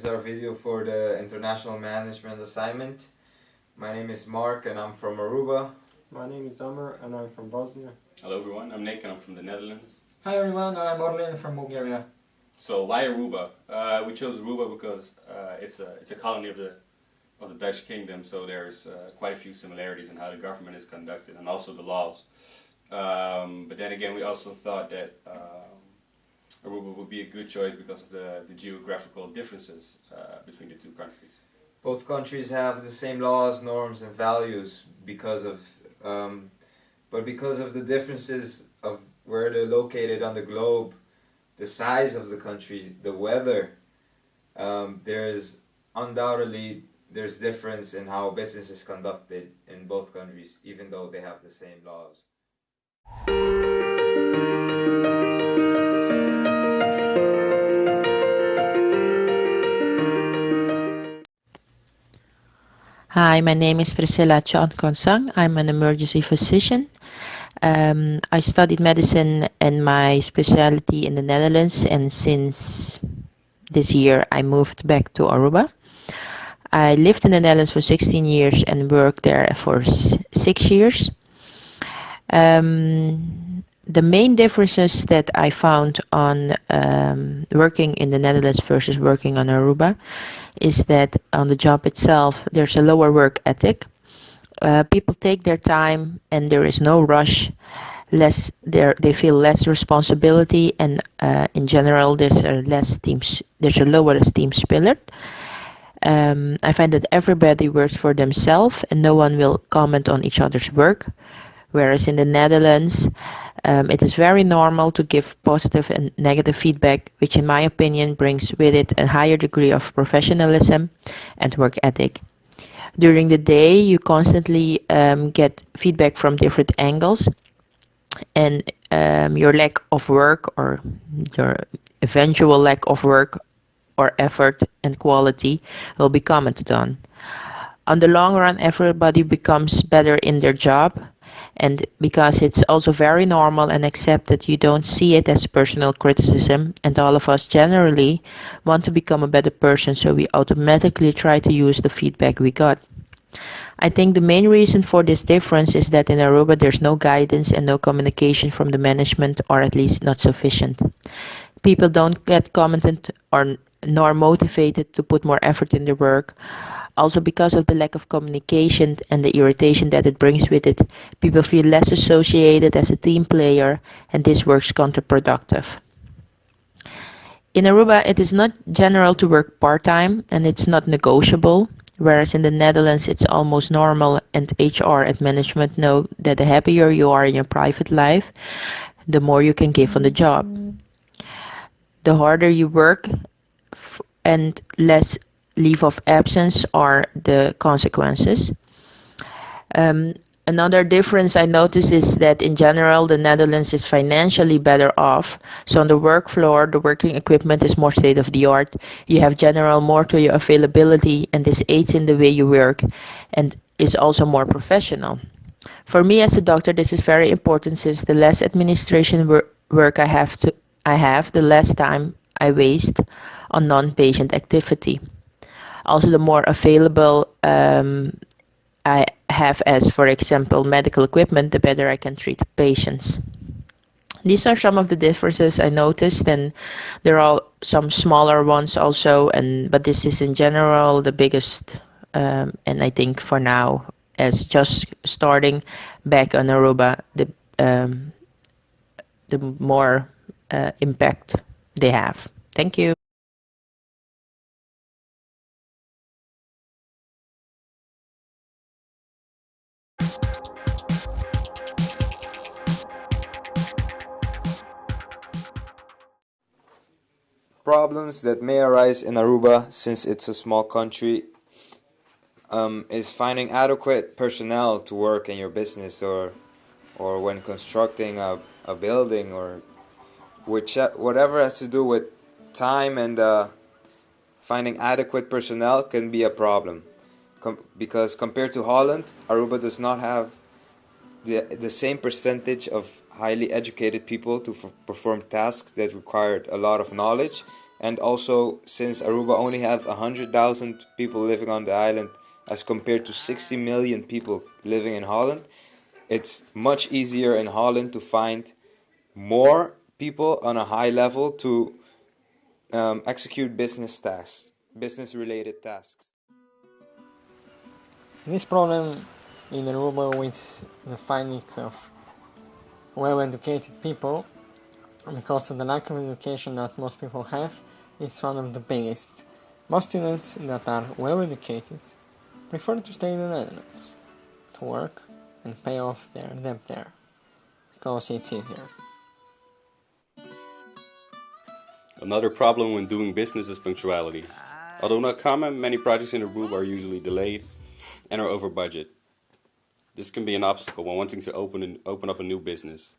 our video for the international management assignment. My name is Mark and I'm from Aruba. My name is Amer and I'm from Bosnia. Hello everyone, I'm Nick and I'm from the Netherlands. Hi everyone, I'm Orlin from Bulgaria. So why Aruba? We chose Aruba because it's a colony of the Dutch kingdom, so there's quite a few similarities in how the government is conducted and also the laws. But then again, we also thought that Aruba would be a good choice because of the geographical differences between the two countries. Both countries have the same laws, norms, and values but because of the differences of where they're located on the globe, the size of the country, the weather, there's undoubtedly difference in how business is conducted in both countries, even though they have the same laws. Hi, my name is Priscilla Chon-Konsang. I'm an emergency physician. I studied medicine and my specialty in the Netherlands, and since this year I moved back to Aruba. I lived in the Netherlands for 16 years and worked there for 6 years. The main differences that I found on working in the Netherlands versus working on Aruba is that on the job itself there's a lower work ethic. People take their time and there is no rush. They feel less responsibility, and in general there's a lower team spirit. I find that everybody works for themselves and no one will comment on each other's work. Whereas in the Netherlands, it is very normal to give positive and negative feedback, which in my opinion brings with it a higher degree of professionalism and work ethic. During the day, you constantly get feedback from different angles, and your lack of work or your eventual lack of work or effort and quality will be commented on. On the long run, everybody becomes better in their job, and because it's also very normal and accepted, you don't see it as personal criticism, and all of us generally want to become a better person, so we automatically try to use the feedback we got. I think the main reason for this difference is that in Aruba there's no guidance and no communication from the management, or at least not sufficient. People don't get commented or nor motivated to put more effort in their work. Also, because of the lack of communication and the irritation that it brings with it, people feel less associated as a team player, and this works counterproductive. In Aruba, it is not general to work part-time, and it's not negotiable, whereas in the Netherlands it's almost normal, and HR and management know that the happier you are in your private life, the more you can give on the job. The harder you work and less leave of absence are the consequences. Another difference I noticed is that in general the Netherlands is financially better off. So on the work floor, the working equipment is more state of the art. You have general more to your availability, and this aids in the way you work and is also more professional. For me as a doctor, this is very important, since the less administration work I have, the less time I waste on non-patient activity. Also, the more available I have as, for example, medical equipment, the better I can treat patients. These are some of the differences I noticed, and there are some smaller ones also, but this is in general the biggest, and I think for now, as just starting back on Aruba, the more impact they have. Thank you. Problems that may arise in Aruba, since it's a small country, is finding adequate personnel to work in your business, or when constructing a building, or whatever has to do with time, and finding adequate personnel can be a problem. Because compared to Holland, Aruba does not have the same percentage of highly educated people to perform tasks that required a lot of knowledge, And also, since Aruba only have 100,000 people living on the island as compared to 60 million people living in Holland, it's much easier in Holland to find more people on a high level to execute business related tasks. This problem in Aruba with the finding of well-educated people, because of the lack of education that most people have, it's one of the biggest. Most students that are well-educated prefer to stay in the Netherlands, to work and pay off their debt there, because it's easier. Another problem when doing business is punctuality. Although not common, many projects in Aruba are usually delayed and are over budget. This can be an obstacle when wanting to open up a new business.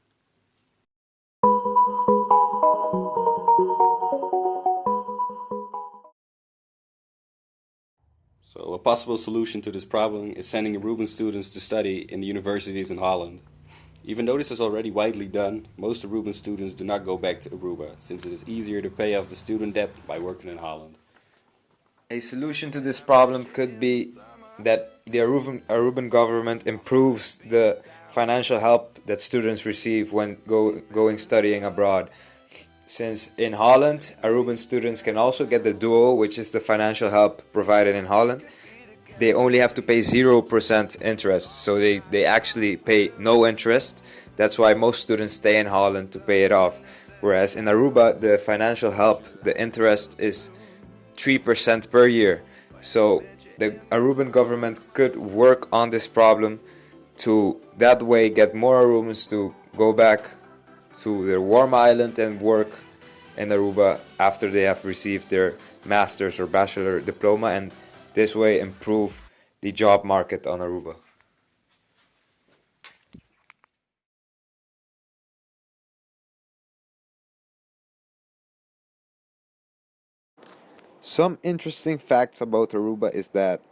So a possible solution to this problem is sending Aruban students to study in the universities in Holland. Even though this is already widely done, most Aruban students do not go back to Aruba, since it is easier to pay off the student debt by working in Holland. A solution to this problem could be that the Aruban government improves the financial help that students receive when going studying abroad. Since in Holland, Aruban students can also get the duo, which is the financial help provided in Holland. They only have to pay 0% interest, so they actually pay no interest. That's why most students stay in Holland to pay it off. Whereas in Aruba, the financial help, the interest is 3% per year. So the Aruban government could work on this problem to that way get more Arubans to go back to their warm island and work in Aruba after they have received their master's or bachelor diploma, and this way improve the job market on Aruba. Some interesting facts about Aruba is that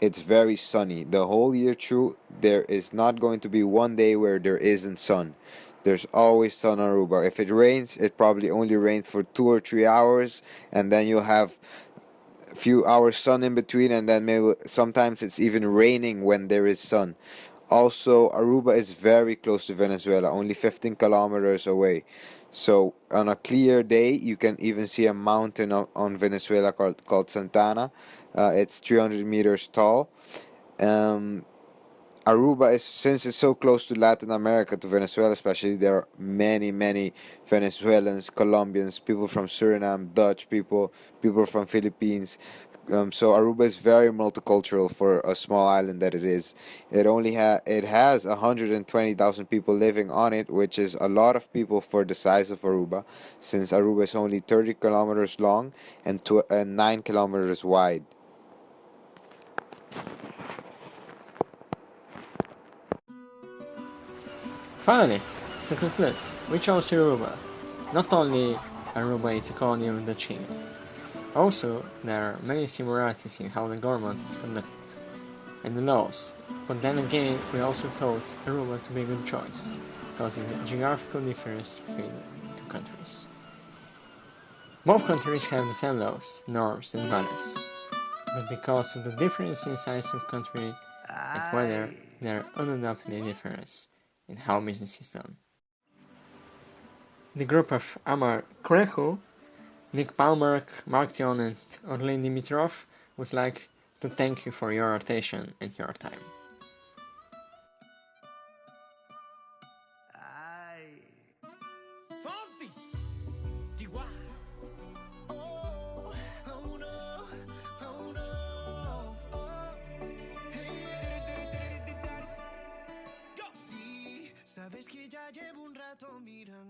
it's very sunny. The whole year through, there is not going to be one day where there isn't sun. There's always sun on Aruba. If it rains, it probably only rains for 2 or 3 hours, and then you'll have a few hours sun in between, and then maybe sometimes it's even raining when there is sun. Also, Aruba is very close to Venezuela, only 15 kilometers away. So on a clear day, you can even see a mountain on Venezuela called Santana. It's 300 meters tall. Um, Aruba is, since it's so close to Latin America, to Venezuela especially, there are many Venezuelans, Colombians, people from Suriname, Dutch people, people from Philippines. So Aruba is very multicultural for a small island that it is. It has 120,000 people living on it, which is a lot of people for the size of Aruba, since Aruba is only 30 kilometers long and 9 kilometers wide. Finally, to conclude, we chose Aruba. Not only Aruba is a colony of the Chile, also there are many similarities in how the government is conducted and the laws, but then again we also thought Aruba to be a good choice because of the geographical difference between the two countries. Both countries have the same laws, norms and values, but because of the difference in size of country and weather, there are undoubtedly differences in how business is done. The group of Amer Krecho, Nick Palmer, Mark Dion and Orlin Dimitrov would like to thank you for your attention and your time. Sabes que ya llevo un rato mirando